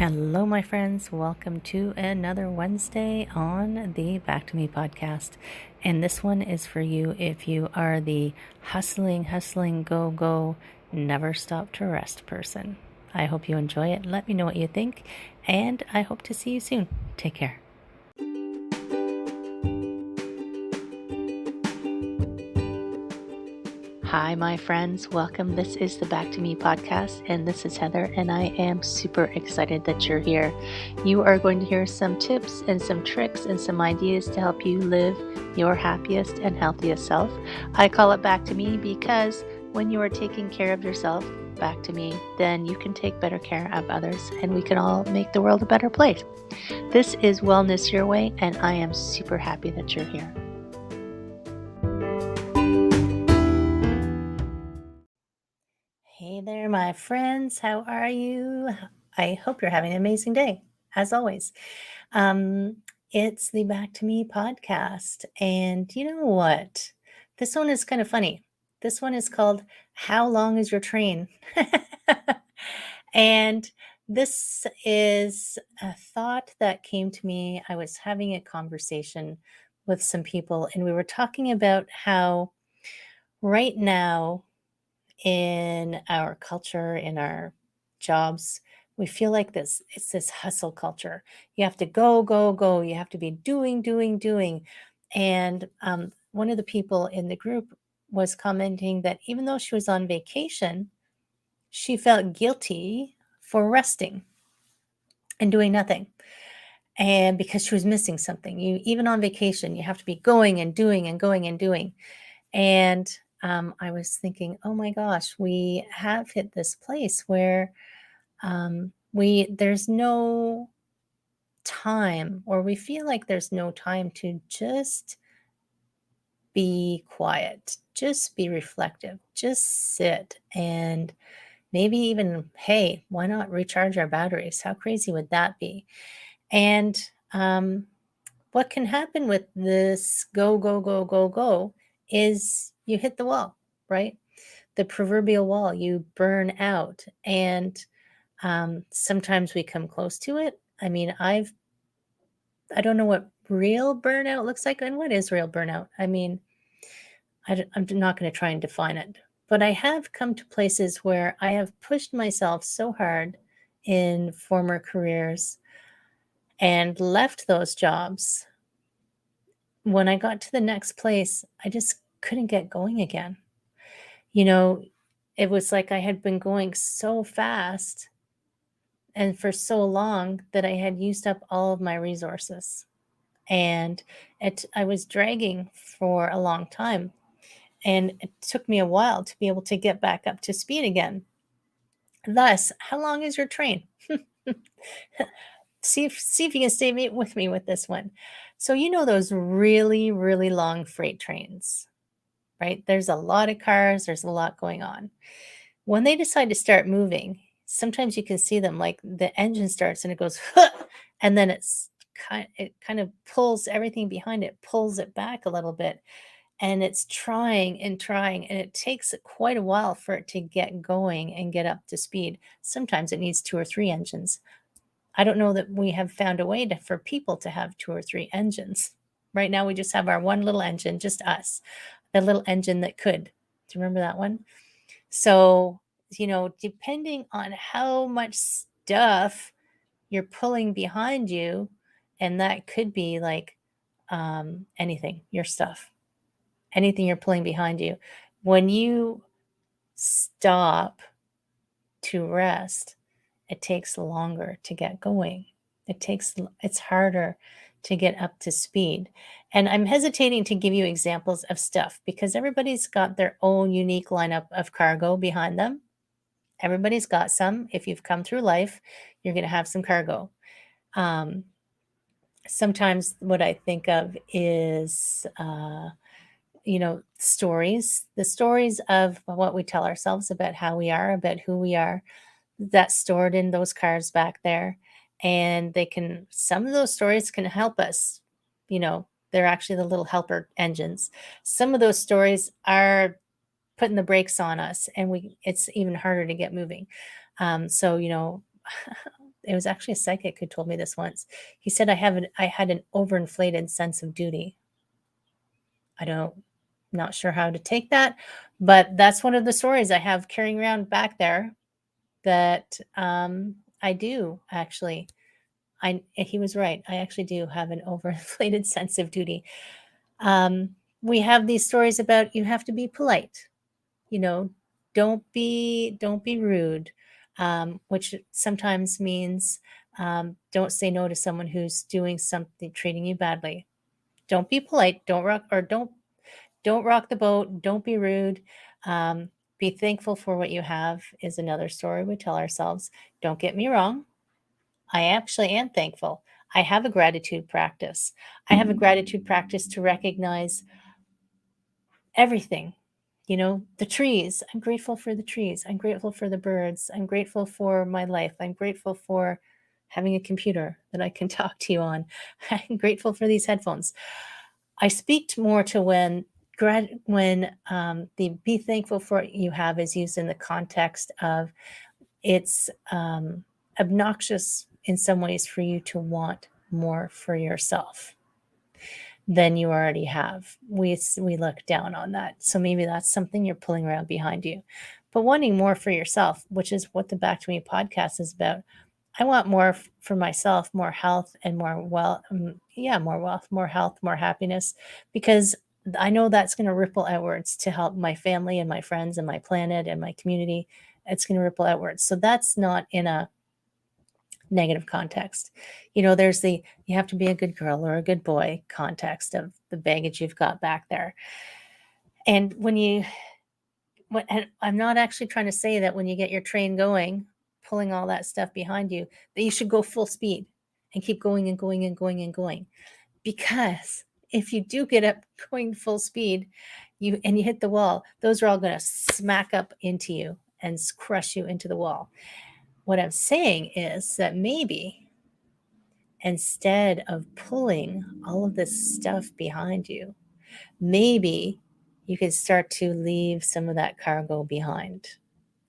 Hello, my friends. Welcome to another Wednesday on the Back to Me podcast. And this one is for you if you are the hustling, go, never stop to rest person. I hope you enjoy it. Let me know what you think, and I hope to see you soon. Take care. Hi, my friends. Welcome. This is the Back to Me podcast, and this is Heather, and I am super excited that you're here. You are going to hear some tips and some tricks and some ideas to help you live your happiest and healthiest self. I call it Back to Me because when you are taking care of yourself, back to me, then you can take better care of others, and we can all make the world a better place. This is Wellness Your Way, and I am super happy that you're here. Hey there, my friends. How are you? I hope you're having an amazing day, as always. Um, it's the Back to Me podcast. And you know what? This one is kind of funny. This one is called How Long is Your Train? And this is a thought that came to me. I was having a conversation with some people, and we were talking about how right now, in our culture, in our jobs, we feel like it's this hustle culture. You have to go. You have to be doing. And one of the people in the group was commenting that even though she was on vacation, she felt guilty for resting and doing nothing. And because she was missing something, even on vacation, you have to be going and doing and going and doing. And I was thinking, oh my gosh, we have hit this place where there's no time, or we feel like there's no time to just be quiet, just be reflective, just sit, and maybe even, hey, why not recharge our batteries? How crazy would that be? And what can happen with this go, is you hit the wall, right? The proverbial wall, you burn out. And sometimes we come close to it. I mean, I don't know what real burnout looks like. And what is real burnout? I mean, I'm not going to try and define it, but I have come to places where I have pushed myself so hard in former careers and left those jobs. When I got to the next place, I just couldn't get going again. You know, it was like I had been going so fast and for so long that I had used up all of my resources. And I was dragging for a long time. And it took me a while to be able to get back up to speed again. Thus, how long is your train? See if you can stay with me with this one. So you know those really, really long freight trains, right? There's a lot of cars, there's a lot going on. When they decide to start moving, sometimes you can see them, like the engine starts and it goes, and then it kind of pulls everything behind it, pulls it back a little bit, and it's trying, and it takes quite a while for it to get going and get up to speed. Sometimes it needs 2 or 3 engines. I don't know that we have found a way for people to have 2 or 3 engines. Right now, we just have our one little engine, just us, the little engine that could. Do you remember that one? So, depending on how much stuff you're pulling behind you, and that could be like anything, your stuff, anything you're pulling behind you. When you stop to rest, it takes longer to get going. It's harder to get up to speed. And I'm hesitating to give you examples of stuff because everybody's got their own unique lineup of cargo behind them. Everybody's got some. If you've come through life, you're going to have some cargo. Sometimes what I think of is, stories, the stories of what we tell ourselves about how we are, about who we are, that's stored in those cars back there. And some of those stories can help us. They're actually the little helper engines. Some of those stories are putting the brakes on us, and it's even harder to get moving. So, it was actually a psychic who told me this once. He said, I had an overinflated sense of duty. Not sure how to take that, but that's one of the stories I have carrying around back there that I do actually. He was right. I actually do have an overinflated sense of duty. We have these stories about you have to be polite, you know, don't be rude, which sometimes means don't say no to someone who's doing something, treating you badly. Don't be polite. Don't rock the boat. Don't be rude. Um, be thankful for what you have is another story we tell ourselves. Don't get me wrong. I actually am thankful. I have a gratitude practice. I have a gratitude practice to recognize everything. The trees. I'm grateful for the trees. I'm grateful for the birds. I'm grateful for my life. I'm grateful for having a computer that I can talk to you on. I'm grateful for these headphones. I speak more to when the be thankful for what you have is used in the context of it's obnoxious in some ways for you to want more for yourself than you already have. We look down on that. So maybe that's something you're pulling around behind you. But wanting more for yourself, which is what the Back to Me podcast is about. I want more for myself, more health and more wealth. More wealth, more health, more happiness, because I know that's going to ripple outwards to help my family and my friends and my planet and my community. It's going to ripple outwards. So that's not in a negative context. There's the you have to be a good girl or a good boy context of the baggage you've got back there. And and I'm not actually trying to say that when you get your train going, pulling all that stuff behind you, that you should go full speed and keep going and going and going and going. Because if you do get up going full speed, you hit the wall, those are all going to smack up into you and crush you into the wall. What I'm saying is that maybe instead of pulling all of this stuff behind you, maybe you could start to leave some of that cargo behind.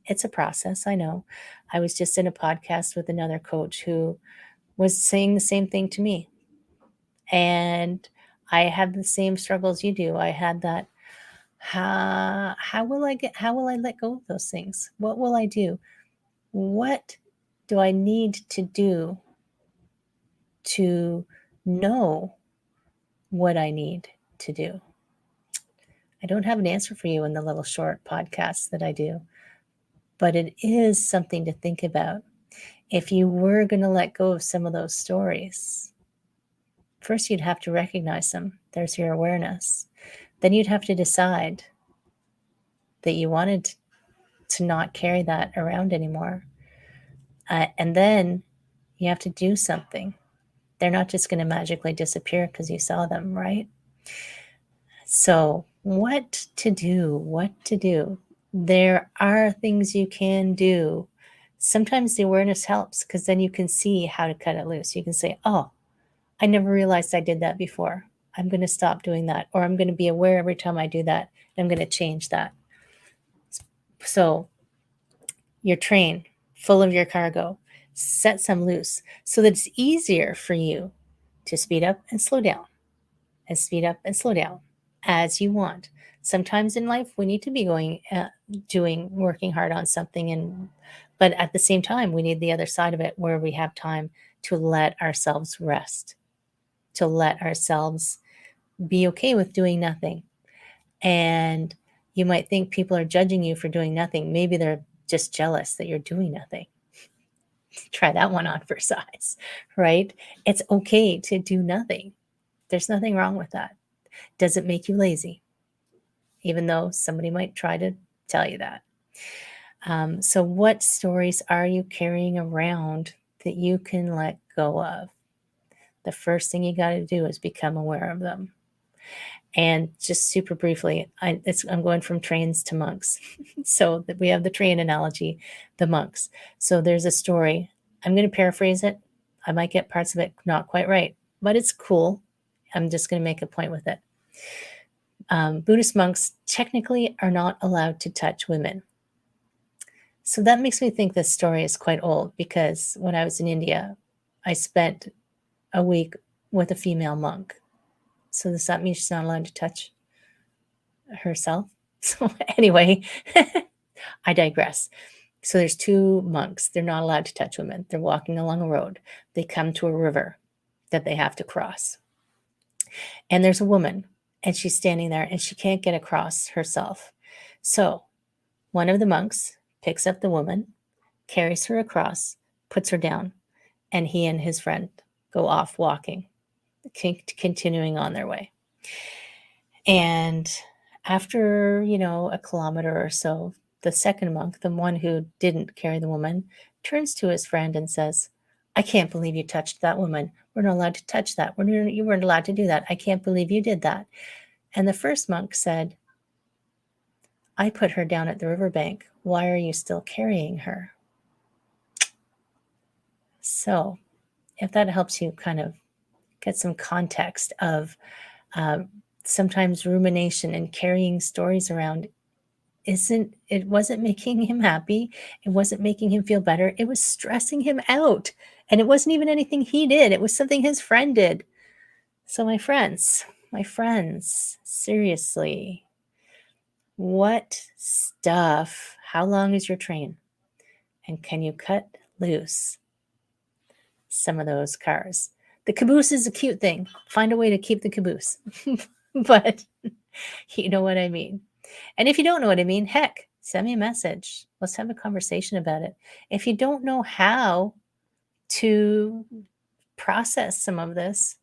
It's a process, I know. I was just in a podcast with another coach who was saying the same thing to me. And I had the same struggles you do. I had that, how will I let go of those things? What will I do? What do I need to do to know what I need to do? I don't have an answer for you in the little short podcasts that I do, but it is something to think about. If you were going to let go of some of those stories, first you'd have to recognize them. There's your awareness. Then you'd have to decide that you wanted to not carry that around anymore. And then you have to do something. They're not just going to magically disappear because you saw them, right? So what to do? There are things you can do. Sometimes the awareness helps because then you can see how to cut it loose. You can say, oh, I never realized I did that before. I'm going to stop doing that. Or I'm going to be aware every time I do that. I'm going to change that. So your train full of your cargo, set some loose so that it's easier for you to speed up and slow down and speed up and slow down as you want. Sometimes in life we need to be working hard on something, but at the same time we need the other side of it where we have time to let ourselves rest, to let ourselves be okay with doing nothing. And you might think people are judging you for doing nothing. Maybe they're just jealous that you're doing nothing. Try that one on for size, right? It's okay to do nothing. There's nothing wrong with that. Does it make you lazy? Even though somebody might try to tell you that. So what stories are you carrying around that you can let go of? The first thing you got to do is become aware of them. And just super briefly, I'm going from trains to monks. So that we have the train analogy, the monks. So there's a story. I'm going to paraphrase it. I might get parts of it not quite right, but it's cool. I'm just going to make a point with it. Buddhist monks technically are not allowed to touch women. So that makes me think this story is quite old because when I was in India, I spent a week with a female monk. So does that mean she's not allowed to touch herself? So anyway, I digress. So there's two monks. They're not allowed to touch women. They're walking along a road. They come to a river that they have to cross. And there's a woman, and she's standing there, and she can't get across herself. So one of the monks picks up the woman, carries her across, puts her down, and he and his friend go off walking, continuing on their way. And after, a kilometer or so, the second monk, the one who didn't carry the woman, turns to his friend and says, I can't believe you touched that woman. We're not allowed to touch that. You weren't allowed to do that. I can't believe you did that. And the first monk said, I put her down at the riverbank. Why are you still carrying her? So if that helps you kind of get some context of sometimes rumination and carrying stories around wasn't making him happy. It wasn't making him feel better. It was stressing him out. And it wasn't even anything he did. It was something his friend did. So my friends, seriously, what stuff? How long is your train? And can you cut loose some of those cars? The caboose is a cute thing. Find a way to keep the caboose. But you know what I mean. And if you don't know what I mean, heck, send me a message. Let's have a conversation about it. If you don't know how to process some of this,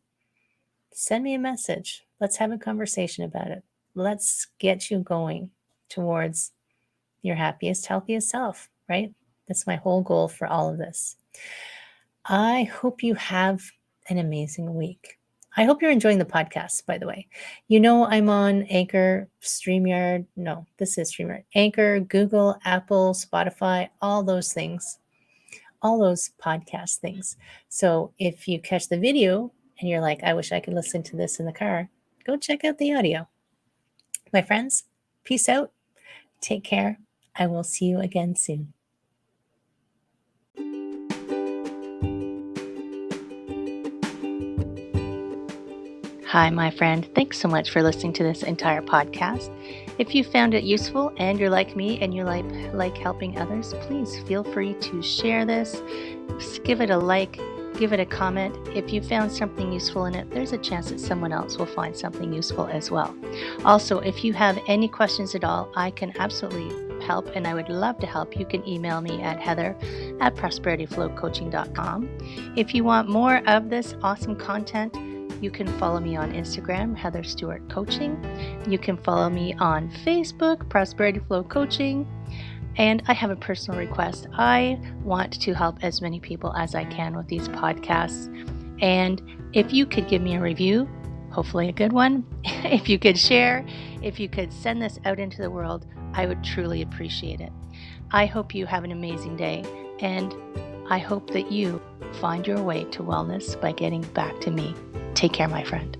send me a message. Let's have a conversation about it. Let's get you going towards your happiest, healthiest self, right? That's my whole goal for all of this. I hope you have an amazing week. I hope you're enjoying the podcast, by the way. I'm on Anchor, StreamYard. No, this is StreamYard. Anchor, Google, Apple, Spotify, all those things, all those podcast things. So if you catch the video and you're like, I wish I could listen to this in the car, go check out the audio. My friends, peace out. Take care. I will see you again soon. Hi, my friend. Thanks so much for listening to this entire podcast. If you found it useful and you're like me and you like helping others, please feel free to share this. Give it a like, give it a comment. If you found something useful in it, there's a chance that someone else will find something useful as well. Also, if you have any questions at all, I can absolutely help, and I would love to help. You can email me at heather@prosperityflowcoaching.com. If you want more of this awesome content, you can follow me on Instagram, Heather Stewart Coaching. You can follow me on Facebook, Prosperity Flow Coaching. And I have a personal request. I want to help as many people as I can with these podcasts. And if you could give me a review, hopefully a good one, if you could share, if you could send this out into the world, I would truly appreciate it. I hope you have an amazing day, and I hope that you find your way to wellness by getting back to me. Take care, my friend.